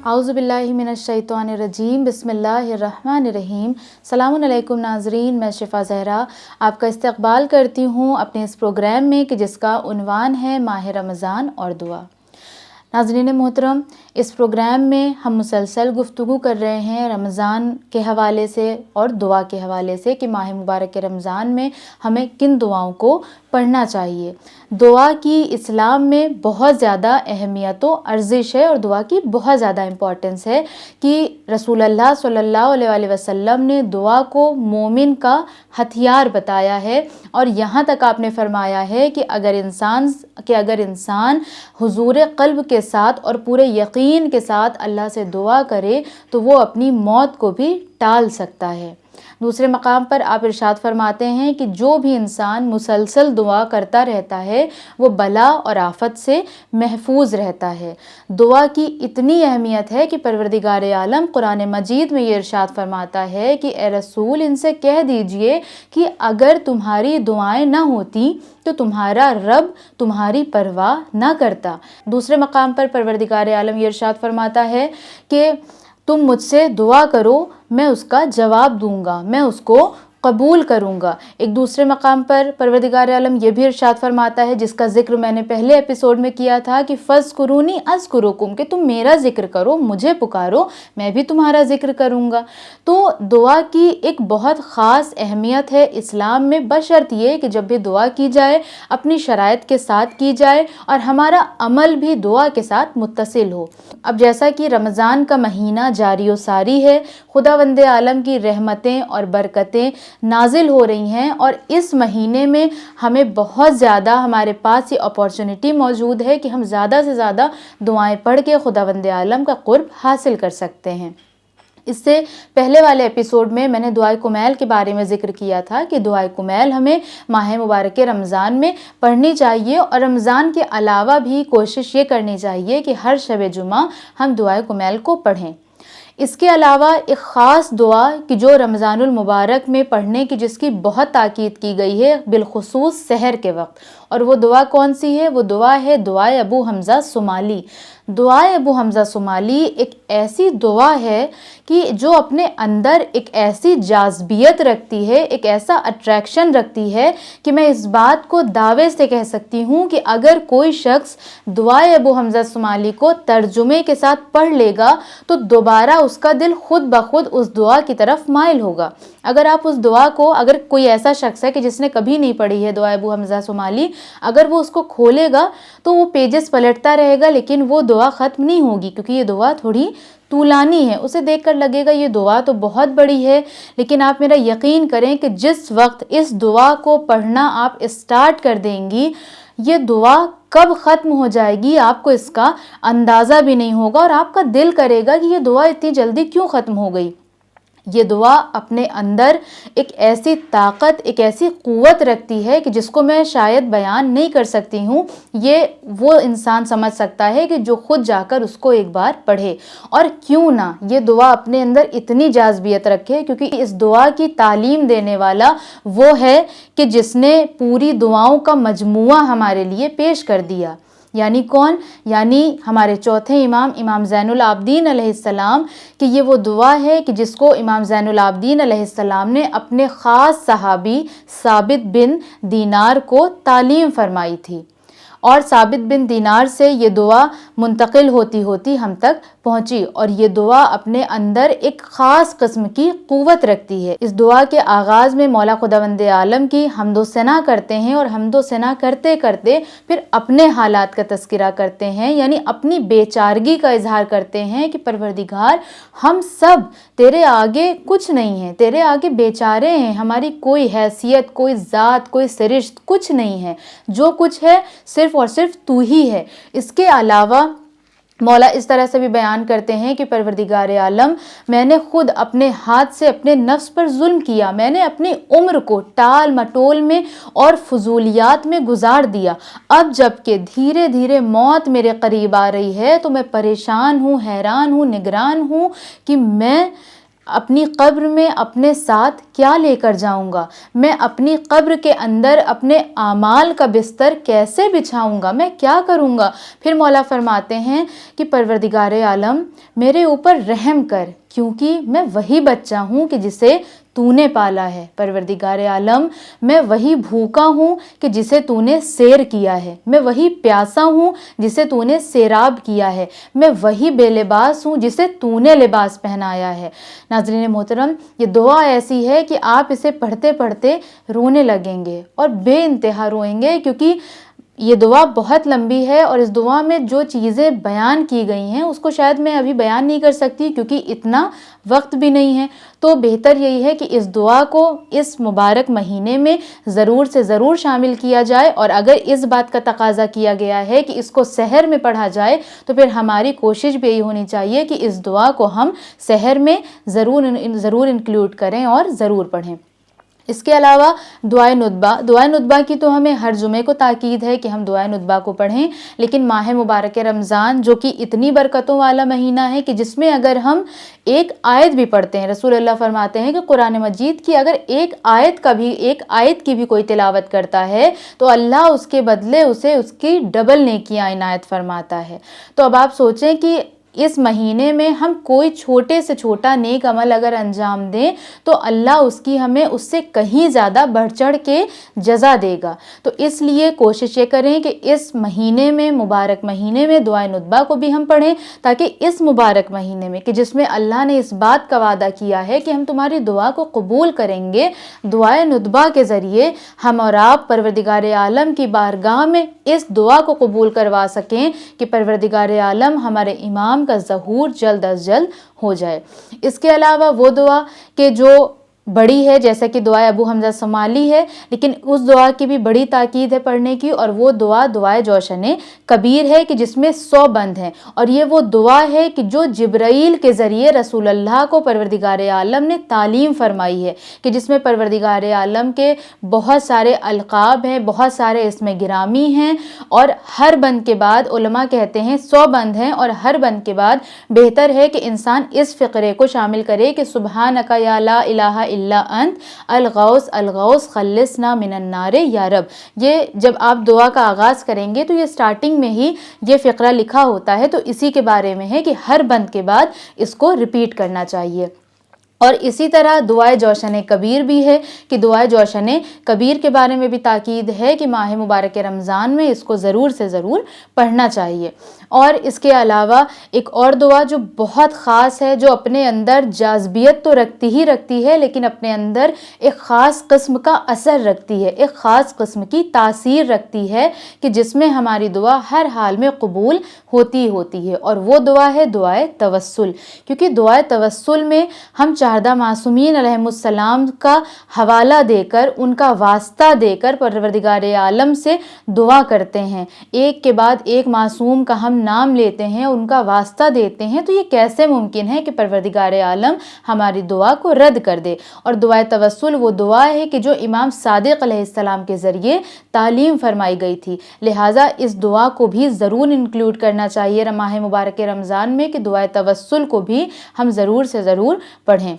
اعوذ باللہ من الشیطان الرجیم، بسم اللہ الرحمن الرحیم۔ السلام علیکم ناظرین، میں شفا زہرا آپ کا استقبال کرتی ہوں اپنے اس پروگرام میں کہ جس کا عنوان ہے ماہ رمضان اور دعا۔ ناظرین محترم، اس پروگرام میں ہم مسلسل گفتگو کر رہے ہیں رمضان کے حوالے سے اور دعا کے حوالے سے کہ ماہ مبارک رمضان میں ہمیں کن دعاؤں کو پڑھنا چاہیے۔ دعا کی اسلام میں بہت زیادہ اہمیت و ارزش ہے اور دعا کی بہت زیادہ امپورٹنس ہے کہ رسول اللہ صلی اللہ علیہ وسلم نے دعا کو مومن کا ہتھیار بتایا ہے، اور یہاں تک آپ نے فرمایا ہے کہ اگر انسان حضور قلب کے ساتھ اور پورے یقین کے ساتھ اللہ سے دعا کرے تو وہ اپنی موت کو بھی ٹال سکتا ہے۔ دوسرے مقام پر آپ ارشاد فرماتے ہیں کہ جو بھی انسان مسلسل دعا کرتا رہتا ہے وہ بلا اور آفت سے محفوظ رہتا ہے۔ دعا کی اتنی اہمیت ہے کہ پروردگار عالم قرآن مجید میں یہ ارشاد فرماتا ہے کہ اے رسول ان سے کہہ دیجئے کہ اگر تمہاری دعائیں نہ ہوتی تو تمہارا رب تمہاری پرواہ نہ کرتا۔ دوسرے مقام پر پروردگار عالم یہ ارشاد فرماتا ہے کہ تم مجھ سے دعا کرو، میں اس کا جواب دوں گا، میں اس کو قبول کروں گا۔ ایک دوسرے مقام پر پروردگار عالم یہ بھی ارشاد فرماتا ہے، جس کا ذکر میں نے پہلے ایپیسوڈ میں کیا تھا، کہ فَاذْكُرُونِی أَذْكُرُکُم، کہ تم میرا ذکر کرو، مجھے پکارو، میں بھی تمہارا ذکر کروں گا۔ تو دعا کی ایک بہت خاص اہمیت ہے اسلام میں، بشرط یہ کہ جب بھی دعا کی جائے اپنی شرائط کے ساتھ کی جائے اور ہمارا عمل بھی دعا کے ساتھ متصل ہو۔ اب جیسا کہ رمضان کا مہینہ جاری و ساری ہے، خداوند عالم کی رحمتیں اور برکتیں نازل ہو رہی ہیں، اور اس مہینے میں ہمیں بہت زیادہ ہمارے پاس یہ اپورچونٹی موجود ہے کہ ہم زیادہ سے زیادہ دعائیں پڑھ کے خداوند عالم کا قرب حاصل کر سکتے ہیں۔ اس سے پہلے والے ایپیسوڈ میں نے دعائے کمیل کے بارے میں ذکر کیا تھا کہ دعائے کمیل ہمیں ماہ مبارک رمضان میں پڑھنی چاہیے، اور رمضان کے علاوہ بھی کوشش یہ کرنی چاہیے کہ ہر شب جمعہ ہم دعائے کمیل کو پڑھیں۔ اس کے علاوہ ایک خاص دعا کہ جو رمضان المبارک میں پڑھنے کی جس کی بہت تاکید کی گئی ہے، بالخصوص سحر کے وقت، اور وہ دعا کون سی ہے؟ وہ دعا ہے دعائے ابو حمزہ صومالی۔ دعائے ابو حمزہ صومالی ایک ایسی دعا ہے کہ جو اپنے اندر ایک ایسی جاذبیت رکھتی ہے، ایک ایسا اٹریکشن رکھتی ہے کہ میں اس بات کو دعوے سے کہہ سکتی ہوں کہ اگر کوئی شخص دعائے ابو حمزہ صومالی کو ترجمے کے ساتھ پڑھ لے گا تو دوبارہ اس کا دل خود بخود اس دعا کی طرف مائل ہوگا۔ اگر آپ اس دعا کو، اگر کوئی ایسا شخص ہے کہ جس نے کبھی نہیں پڑھی ہے دعائے ابو حمزہ صومالی، اگر وہ اس کو کھولے گا تو وہ پیجز پلٹتا رہے گا لیکن وہ دعا ختم نہیں ہوگی، کیونکہ یہ دعا تھوڑی طولانی ہے۔ اسے دیکھ کر لگے گا یہ دعا تو بہت بڑی ہے، لیکن آپ میرا یقین کریں کہ جس وقت اس دعا کو پڑھنا آپ اسٹارٹ کر دیں گی، یہ دعا کب ختم ہو جائے گی آپ کو اس کا اندازہ بھی نہیں ہوگا، اور آپ کا دل کرے گا کہ یہ دعا اتنی جلدی کیوں ختم ہو گئی۔ یہ دعا اپنے اندر ایک ایسی طاقت، ایک ایسی قوت رکھتی ہے کہ جس کو میں شاید بیان نہیں کر سکتی ہوں۔ یہ وہ انسان سمجھ سکتا ہے کہ جو خود جا کر اس کو ایک بار پڑھے، اور کیوں نہ یہ دعا اپنے اندر اتنی جاذبیت رکھے، کیونکہ اس دعا کی تعلیم دینے والا وہ ہے کہ جس نے پوری دعاؤں کا مجموعہ ہمارے لیے پیش کر دیا۔ یعنی کون؟ یعنی ہمارے چوتھے امام زین العابدین علیہ السلام، کہ یہ وہ دعا ہے کہ جس کو امام زین العابدین علیہ السلام نے اپنے خاص صحابی ثابت بن دینار کو تعلیم فرمائی تھی، اور ثابت بن دینار سے یہ دعا منتقل ہوتی ہوتی ہم تک پہنچی، اور یہ دعا اپنے اندر ایک خاص قسم کی قوت رکھتی ہے۔ اس دعا کے آغاز میں مولا خداوند عالم کی حمد و ثنا کرتے ہیں، اور حمد و ثنا کرتے کرتے پھر اپنے حالات کا تذکرہ کرتے ہیں، یعنی اپنی بے چارگی کا اظہار کرتے ہیں کہ پروردگار ہم سب تیرے آگے کچھ نہیں ہیں، تیرے آگے بے چارے ہیں، ہماری کوئی حیثیت، کوئی ذات، کوئی سرشت کچھ نہیں ہے، جو کچھ ہے صرف اور صرف تو ہی ہے۔ اس کے علاوہ مولا اس طرح سے بھی بیان کرتے ہیں کہ پروردگار عالم، میں نے خود اپنے ہاتھ سے اپنے نفس پر ظلم کیا، میں نے اپنی عمر کو ٹال مٹول میں اور فضولیات میں گزار دیا، اب جب کہ دھیرے دھیرے موت میرے قریب آ رہی ہے تو میں پریشان ہوں، حیران ہوں، نگران ہوں کہ میں اپنی قبر میں اپنے ساتھ کیا لے کر جاؤں گا، میں اپنی قبر کے اندر اپنے اعمال کا بستر کیسے بچھاؤں گا، میں کیا کروں گا۔ پھر مولا فرماتے ہیں کہ پروردگار عالم میرے اوپر رحم کر، کیونکہ میں وہی بچہ ہوں کہ جسے تو نے پالا ہے۔ پروردگار عالم میں وہی بھوکا ہوں کہ جسے تو نے سیر کیا ہے، میں وہی پیاسا ہوں جسے تو نے سیراب کیا ہے، میں وہی بے لباس ہوں جسے تو نے لباس پہنایا ہے۔ ناظرین محترم، یہ دعا ایسی ہے کہ آپ اسے پڑھتے پڑھتے رونے لگیں گے اور بے انتہا روئیں گے، کیونکہ یہ دعا بہت لمبی ہے اور اس دعا میں جو چیزیں بیان کی گئی ہیں اس کو شاید میں ابھی بیان نہیں کر سکتی، کیونکہ اتنا وقت بھی نہیں ہے۔ تو بہتر یہی ہے کہ اس دعا کو اس مبارک مہینے میں ضرور سے ضرور شامل کیا جائے، اور اگر اس بات کا تقاضا کیا گیا ہے کہ اس کو سحر میں پڑھا جائے تو پھر ہماری کوشش بھی یہی ہونی چاہیے کہ اس دعا کو ہم سحر میں ضرور انکلوڈ کریں اور ضرور پڑھیں۔ اس کے علاوہ دعائے ندبہ کی تو ہمیں ہر جمعے کو تاکید ہے کہ ہم دعائے ندبہ کو پڑھیں، لیکن ماہ مبارک رمضان جو کہ اتنی برکتوں والا مہینہ ہے کہ جس میں اگر ہم ایک آیت بھی پڑھتے ہیں، رسول اللہ فرماتے ہیں کہ قرآن مجید کی اگر ایک آیت کی بھی کوئی تلاوت کرتا ہے تو اللہ اس کے بدلے اسے اس کی ڈبل نیکیاں عنایت فرماتا ہے۔ تو اب آپ سوچیں کہ اس مہینے میں ہم کوئی چھوٹے سے چھوٹا نیک عمل اگر انجام دیں تو اللہ اس کی ہمیں اس سے کہیں زیادہ بڑھ چڑھ کے جزا دے گا۔ تو اس لیے کوشش یہ کریں کہ اس مہینے میں، مبارک مہینے میں دعائے ندبہ کو بھی ہم پڑھیں، تاکہ اس مبارک مہینے میں کہ جس میں اللہ نے اس بات کا وعدہ کیا ہے کہ ہم تمہاری دعا کو قبول کریں گے، دعائے ندبہ کے ذریعے ہم اور آپ پروردگار عالم کی بارگاہ میں اس دعا کو قبول کروا سکیں کہ پروردگار عالم ہمارے امام کا ظہور جلد از جلد ہو جائے۔ اس کے علاوہ وہ دعا کہ جو بڑی ہے، جیسا کہ دعائے ابو حمزہ صومالی ہے، لیکن اس دعا کی بھی بڑی تاکید ہے پڑھنے کی، اور وہ دعائے جوشن کبیر ہے کہ جس میں 100 بند ہیں، اور یہ وہ دعا ہے کہ جو جبرائیل کے ذریعے رسول اللہ کو پروردگار عالم نے تعلیم فرمائی ہے، کہ جس میں پروردگار عالم کے بہت سارے القاب ہیں، بہت سارے اسم گرامی ہیں، اور ہر بند کے بعد علماء کہتے ہیں 100 بند ہیں، اور ہر بند کے بعد بہتر ہے کہ انسان اس فقرے کو شامل کرے کہ سبحانک یا لا الہ الا انت الغوث خلصنا من النار یا رب۔ یہ جب آپ دعا کا آغاز کریں گے تو یہ سٹارٹنگ میں ہی یہ فقرہ لکھا ہوتا ہے، تو اسی کے بارے میں ہے کہ ہر بند کے بعد اس کو ریپیٹ کرنا چاہیے۔ اور اسی طرح دعائے جوشن کبیر بھی ہے کہ دعائے جوشن کبیر کے بارے میں بھی تاکید ہے کہ ماہ مبارک رمضان میں اس کو ضرور سے ضرور پڑھنا چاہیے۔ اور اس کے علاوہ ایک اور دعا جو بہت خاص ہے، جو اپنے اندر جاذبیت تو رکھتی ہے لیکن اپنے اندر ایک خاص قسم کا اثر رکھتی ہے، ایک خاص قسم کی تاثیر رکھتی ہے، کہ جس میں ہماری دعا ہر حال میں قبول ہوتی ہے، اور وہ دعا ہے دعائے توسل۔ کیونکہ دعائے توسل میں ہم چاردہ معصومین علیہم السلام کا حوالہ دے کر، ان کا واسطہ دے کر پروردگار عالم سے دعا کرتے ہیں، ایک کے بعد ایک معصوم کا ہم نام لیتے ہیں، ان کا واسطہ دیتے ہیں، تو یہ کیسے ممکن ہے کہ پروردگار عالم ہماری دعا کو رد کر دے؟ اور دعائے توسل وہ دعا ہے کہ جو امام صادق علیہ السلام کے ذریعے تعلیم فرمائی گئی تھی، لہٰذا اس دعا کو بھی ضرور انکلوڈ کرنا چاہیے ماہ مبارک رمضان میں، کہ دعائے توسل کو بھی ہم ضرور سے ضرور پڑھیں۔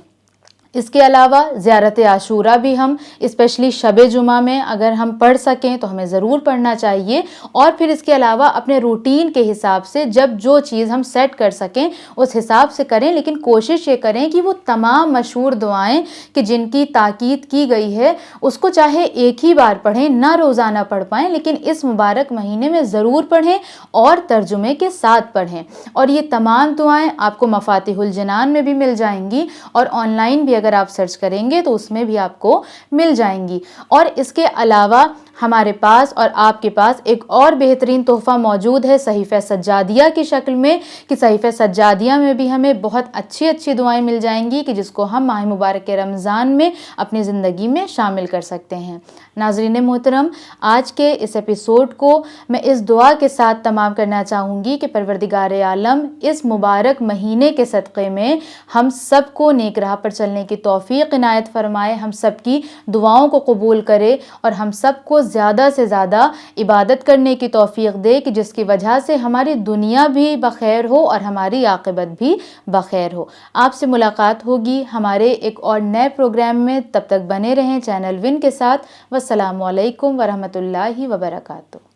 اس کے علاوہ زیارت عاشورہ بھی ہم اسپیشلی شب جمعہ میں اگر ہم پڑھ سکیں تو ہمیں ضرور پڑھنا چاہیے، اور پھر اس کے علاوہ اپنے روٹین کے حساب سے جب جو چیز ہم سیٹ کر سکیں اس حساب سے کریں، لیکن کوشش یہ کریں کہ وہ تمام مشہور دعائیں کہ جن کی تاکید کی گئی ہے اس کو چاہے ایک ہی بار پڑھیں، نہ روزانہ پڑھ پائیں، لیکن اس مبارک مہینے میں ضرور پڑھیں اور ترجمے کے ساتھ پڑھیں۔ اور یہ تمام دعائیں آپ کو مفاتیح الجنان میں بھی مل جائیں گی، اور آن لائن بھی اگر آپ سرچ کریں گے تو اس میں بھی آپ کو مل جائیں گی۔ اور اس کے علاوہ ہمارے پاس اور آپ کے پاس ایک اور بہترین تحفہ موجود ہے صحیفہ سجادیہ کی شکل میں، کہ صحیفہ سجادیہ میں بھی ہمیں بہت اچھی دعائیں مل جائیں گی کہ جس کو ہم ماہ مبارک رمضان میں اپنی زندگی میں شامل کر سکتے ہیں۔ ناظرین محترم، آج کے اس ایپیسوڈ کو میں اس دعا کے ساتھ تمام کرنا چاہوں گی کہ پروردگار عالم اس مبارک مہینے کے صدقے میں ہم سب کو نیک راہ پر چلنے کی توفیق عنایت فرمائے، ہم سب کی دعاؤں کو قبول کرے، اور ہم سب کو زیادہ سے زیادہ عبادت کرنے کی توفیق دے کہ جس کی وجہ سے ہماری دنیا بھی بخیر ہو اور ہماری عاقبت بھی بخیر ہو۔ آپ سے ملاقات ہوگی ہمارے ایک اور نئے پروگرام میں، تب تک بنے رہیں چینل ون کے ساتھ۔ والسلام علیکم ورحمۃ اللہ وبرکاتہ۔